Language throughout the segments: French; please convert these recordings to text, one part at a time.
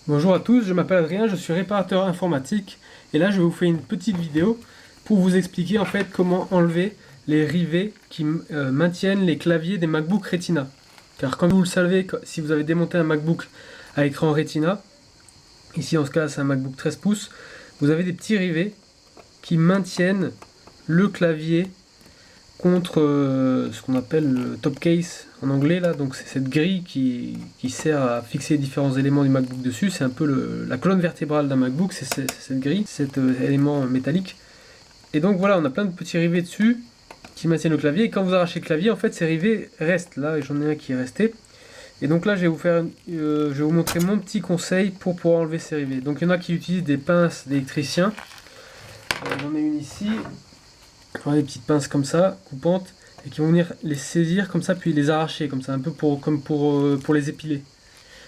Bonjour à tous, je m'appelle Adrien, je suis réparateur informatique et là je vais vous faire une petite vidéo pour vous expliquer en fait comment enlever les rivets qui maintiennent les claviers des MacBook Retina. Car comme vous le savez, si vous avez démonté un MacBook à écran Retina, ici en ce cas c'est un MacBook 13 pouces, vous avez des petits rivets qui maintiennent le clavier contre ce qu'on appelle le top case en anglais là, donc c'est cette grille qui sert à fixer différents éléments du MacBook dessus. C'est un peu la colonne vertébrale d'un MacBook, c'est cette grille, cet élément métallique. Et donc voilà, on a plein de petits rivets dessus qui maintiennent le clavier, et quand vous arrachez le clavier, en fait ces rivets restent là, et j'en ai un qui est resté. Et donc là je vais vous montrer mon petit conseil pour pouvoir enlever ces rivets. Donc il y en a qui utilisent des pinces d'électricien, j'en ai une ici. Des petites pinces comme ça, coupantes, et qui vont venir les saisir comme ça, puis les arracher comme ça, un peu comme pour les épiler.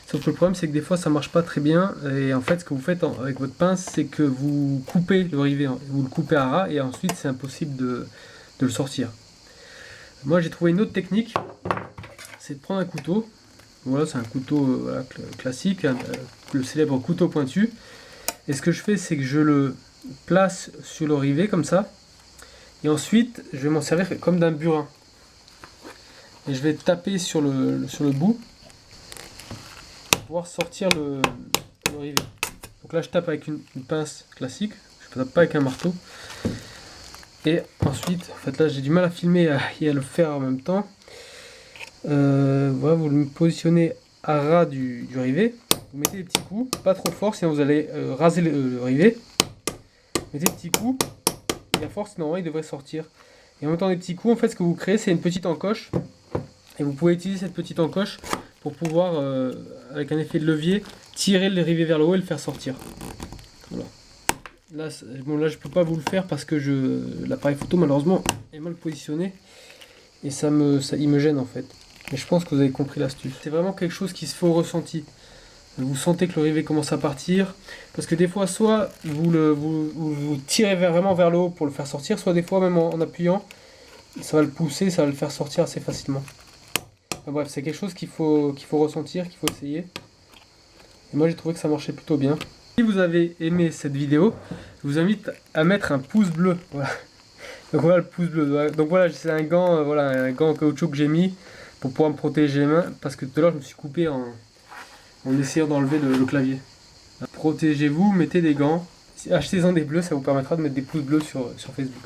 Sauf que le problème c'est que des fois ça marche pas très bien, et en fait ce que vous faites avec votre pince, c'est que vous coupez le rivet, vous le coupez à ras, et ensuite c'est impossible de le sortir. Moi j'ai trouvé une autre technique, c'est de prendre un couteau, voilà c'est un couteau voilà, classique, le célèbre couteau pointu, et ce que je fais c'est que je le place sur le rivet comme ça. Et ensuite, je vais m'en servir comme d'un burin. Et je vais taper sur le bout pour pouvoir sortir le rivet. Donc là, je tape avec une pince classique. Je ne tape pas avec un marteau. Et ensuite, en fait là, j'ai du mal à filmer et à le faire en même temps. Voilà, vous le positionnez à ras du rivet. Vous mettez des petits coups, pas trop fort, sinon vous allez raser le rivet. Mettez des petits coups. Et à force, normalement, il devrait sortir. Et en même temps, des petits coups, en fait, ce que vous créez, c'est une petite encoche. Et vous pouvez utiliser cette petite encoche pour pouvoir, avec un effet de levier, tirer le rivet vers le haut et le faire sortir. Voilà. Là, bon, là je ne peux pas vous le faire parce que l'appareil photo, malheureusement, est mal positionné. Et il me gêne, en fait. Mais je pense que vous avez compris l'astuce. C'est vraiment quelque chose qui se fait au ressenti. Vous sentez que le rivet commence à partir, parce que des fois soit vous tirez vraiment vers le haut pour le faire sortir, soit des fois même en appuyant, ça va le pousser, ça va le faire sortir assez facilement. Enfin, bref, c'est quelque chose qu'il faut ressentir, qu'il faut essayer. Et moi j'ai trouvé que ça marchait plutôt bien. Si vous avez aimé cette vidéo, je vous invite à mettre un pouce bleu. Voilà. Donc voilà le pouce bleu. Donc voilà, c'est un gant, voilà, un gant en caoutchouc que j'ai mis pour pouvoir me protéger les mains, parce que tout à l'heure je me suis coupé en essayant d'enlever le clavier. Protégez-vous, mettez des gants, achetez-en des bleus, ça vous permettra de mettre des pouces bleus sur Facebook.